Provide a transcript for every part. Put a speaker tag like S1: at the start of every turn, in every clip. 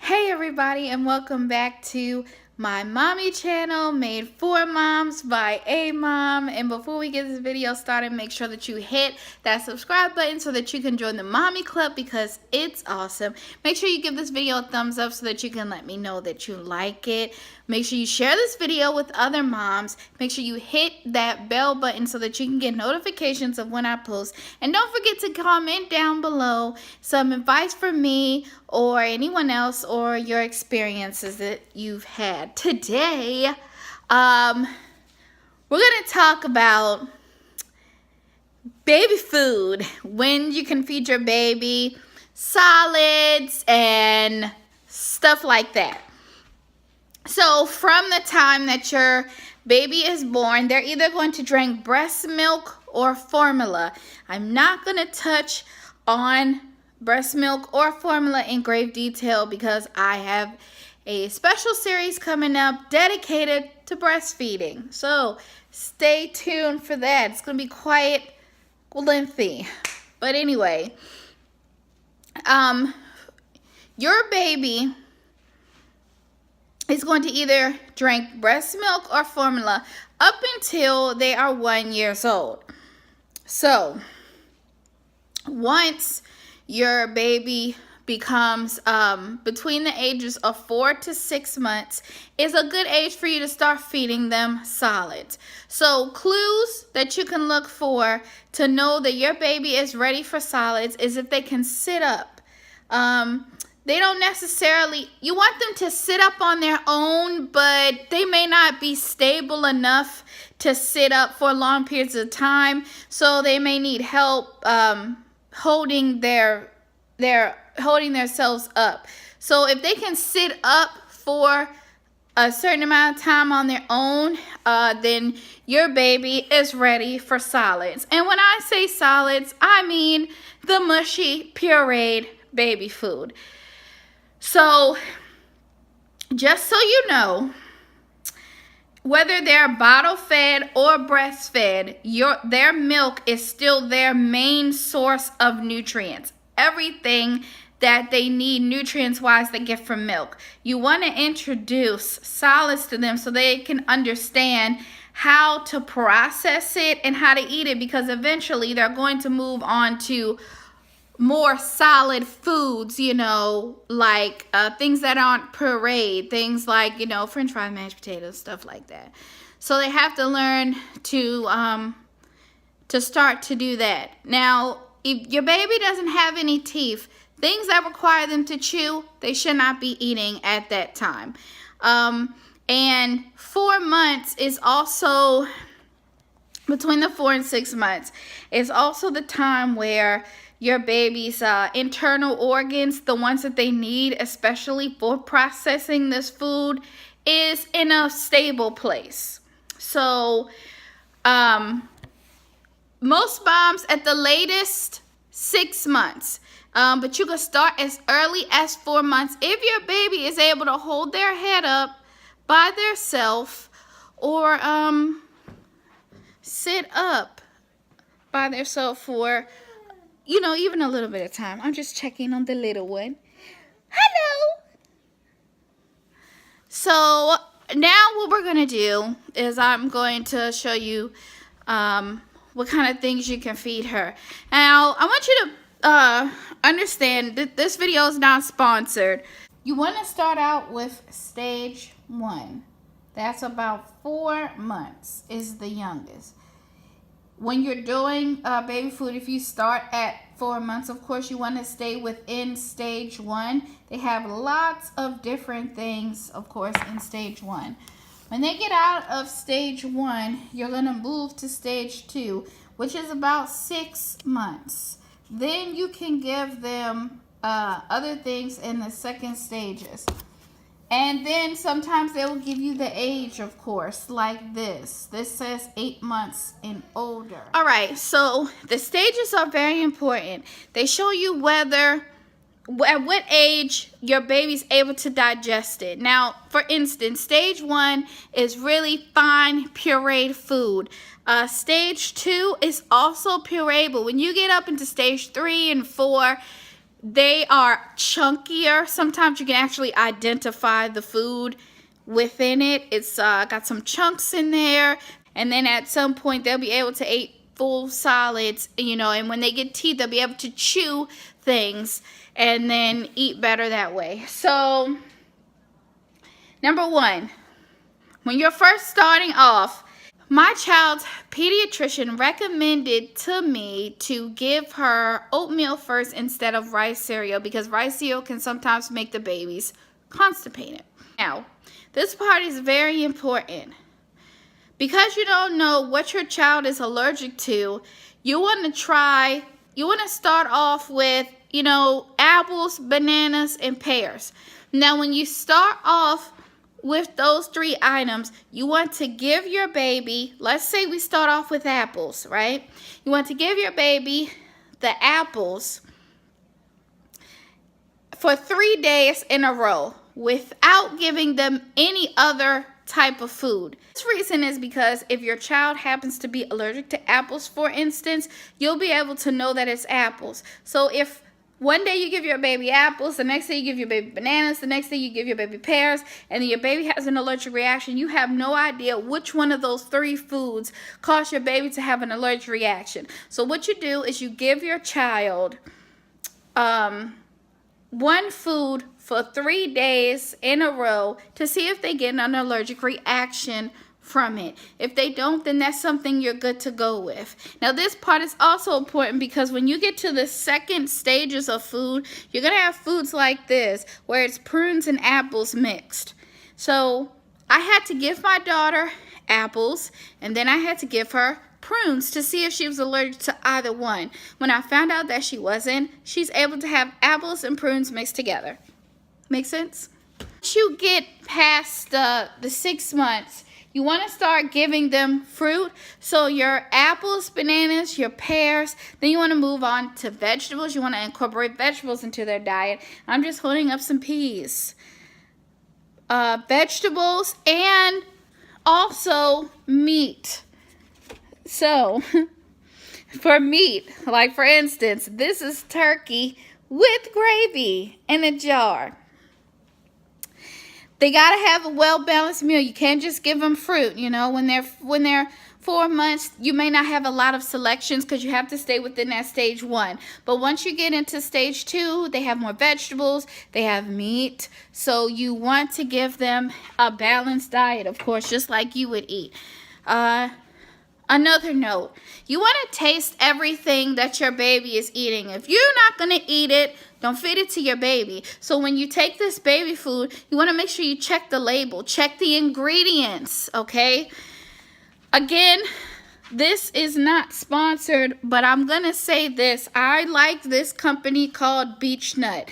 S1: Hey everybody, and welcome back to my mommy channel made for moms by a mom. And before we get this video started, make sure that you hit that subscribe button so that you can join the mommy club because it's awesome. Make sure you give this video a thumbs up so that you can let me know that you like it. Make sure you share this video with other moms. Make sure you hit that bell button so that you can get notifications of when I post. And don't forget to comment down below some advice from me or anyone else or your experiences that you've had. Today, we're going to talk about baby food, when you can feed your baby, solids, and stuff like that. So from the time that your baby is born, they're either going to drink breast milk or formula. I'm not going to touch on breast milk or formula in grave detail because I have a special series coming up dedicated to breastfeeding. So stay tuned for that. It's going to be quite lengthy. But anyway, your baby is going to either drink breast milk or formula up until they are 1 year old. So once your baby becomes between the ages of 4 to 6 months is a good age for you to start feeding them solids. So clues that you can look for to know that your baby is ready for solids is if they can sit up. They don't necessarily, you want them to sit up on their own, but they may not be stable enough to sit up for long periods of time. So they may need help holding themselves up. So if they can sit up for a certain amount of time on their own, then your baby is ready for solids. And when I say solids, I mean the mushy, pureed baby food. So just so you know, whether they're bottle fed or breastfed, their milk is still their main source of nutrients. Everything that they need nutrients wise they get from milk. You want to introduce solids to them so they can understand how to process it and how to eat it, because eventually they're going to move on to more solid foods, like things that aren't pureed, things like, French fries, mashed potatoes, stuff like that. So they have to learn to start to do that. Now, if your baby doesn't have any teeth, things that require them to chew, they should not be eating at that time. And 4 months is also, between the 4 and 6 months, is also the time where your baby's internal organs, the ones that they need, especially for processing this food, is in a stable place. So, most moms at the latest 6 months, but you can start as early as 4 months if your baby is able to hold their head up by themselves or sit up by themselves for even a little bit of time. I'm just checking on the little one. Hello. So now what we're going to do is I'm going to show you what kind of things you can feed her. Now, I want you to understand that this video is not sponsored. You want to start out with stage 1. That's about 4 months is the youngest. When you're doing baby food, if you start at 4 months, of course, you want to stay within stage 1. They have lots of different things, of course, in stage 1. When they get out of stage 1, you're going to move to stage 2, which is about 6 months. Then you can give them other things in the second stages. And then sometimes they will give you the age, of course, like this. This says 8 months and older. All right, so the stages are very important. They show you at what age your baby's able to digest it. Now, for instance, stage 1 is really fine pureed food. Stage 2 is also pureed, but when you get up into stage 3 and 4, they are chunkier. Sometimes you can actually identify the food within it. It's got some chunks in there, and then at some point they'll be able to eat full solids, you know, and when they get teeth, they'll be able to chew things and then eat better that way. So, number one, when you're first starting off, my child's pediatrician recommended to me to give her oatmeal first instead of rice cereal, because rice cereal can sometimes make the babies constipated. Now, this part is very important. Because you don't know what your child is allergic to, you want to start off with, you know, apples, bananas, and pears. Now, when you start off with those 3 items, you want to give your baby, let's say we start off with apples, right? You want to give your baby the apples for 3 days in a row without giving them any other type of food. This reason is because if your child happens to be allergic to apples, for instance, you'll be able to know that it's apples. So if one day you give your baby apples, the next day you give your baby bananas, the next day you give your baby pears, and then your baby has an allergic reaction, you have no idea which one of those 3 foods caused your baby to have an allergic reaction. So what you do is you give your child one food for 3 days in a row to see if they get an allergic reaction from it. If they don't, then that's something you're good to go with. Now, this part is also important because when you get to the second stages of food, you're going to have foods like this, where it's prunes and apples mixed. So I had to give my daughter apples, and then I had to give her prunes to see if she was allergic to either one. When I found out that she wasn't, she's able to have apples and prunes mixed together. Make sense? Once you get past the 6 months, you want to start giving them fruit. So your apples, bananas, your pears. Then you want to move on to vegetables. You want to incorporate vegetables into their diet. I'm just holding up some peas. Vegetables and also meat. So, for meat, like for instance, this is turkey with gravy in a jar. They gotta have a well-balanced meal. You can't just give them fruit. You know, when they're 4 months, you may not have a lot of selections because you have to stay within that stage 1. But once you get into stage 2, they have more vegetables, they have meat. So you want to give them a balanced diet, of course, just like you would eat. Another note, you want to taste everything that your baby is eating. If you're not going to eat it, don't feed it to your baby. So when you take this baby food, you want to make sure you check the label, check the ingredients, okay? Again, this is not sponsored, but I'm going to say this. I like this company called Beech Nut.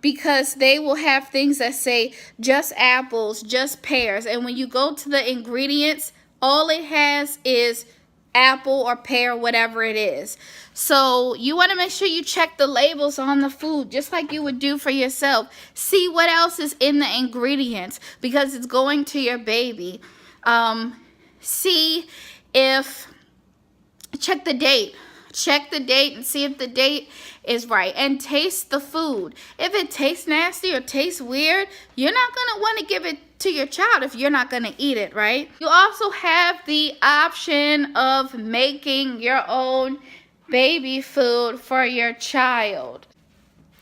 S1: Because they will have things that say just apples, just pears. And when you go to the ingredients, all it has is apple or pear, whatever it is. So you want to make sure you check the labels on the food, just like you would do for yourself. See what else is in the ingredients, because it's going to your baby. See if, check the date. Check the date and see if the date is right. And taste the food. If it tastes nasty or tastes weird, you're not going to want to give it to your child if you're not going to eat it, right? You also have the option of making your own baby food for your child.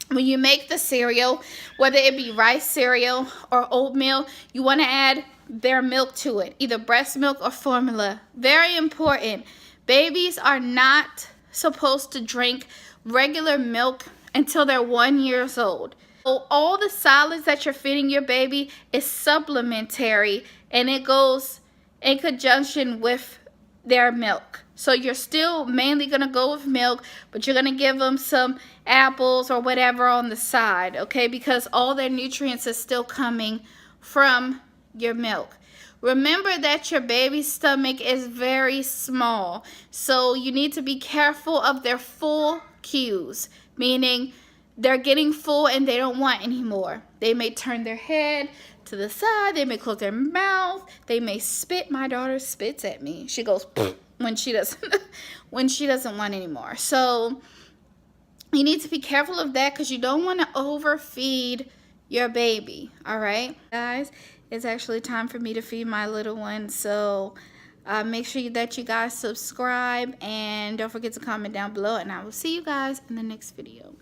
S1: When you make the cereal, whether it be rice cereal or oatmeal, you want to add their milk to it, either breast milk or formula. Very important. Babies are not supposed to drink regular milk until they're 1 year old. So all the solids that you're feeding your baby is supplementary, and it goes in conjunction with their milk. So you're still mainly going to go with milk, but you're going to give them some apples or whatever on the side, okay? Because all their nutrients are still coming from your milk. Remember that your baby's stomach is very small, so you need to be careful of their full cues, meaning they're getting full and they don't want any more. They may turn their head to the side, they may close their mouth, they may spit. My daughter spits at me. She goes when she doesn't want any more. So You need to be careful of that because you don't want to overfeed your baby. All right, guys, it's actually time for me to feed my little one. So make sure that you guys subscribe and don't forget to comment down below. And I will see you guys in the next video.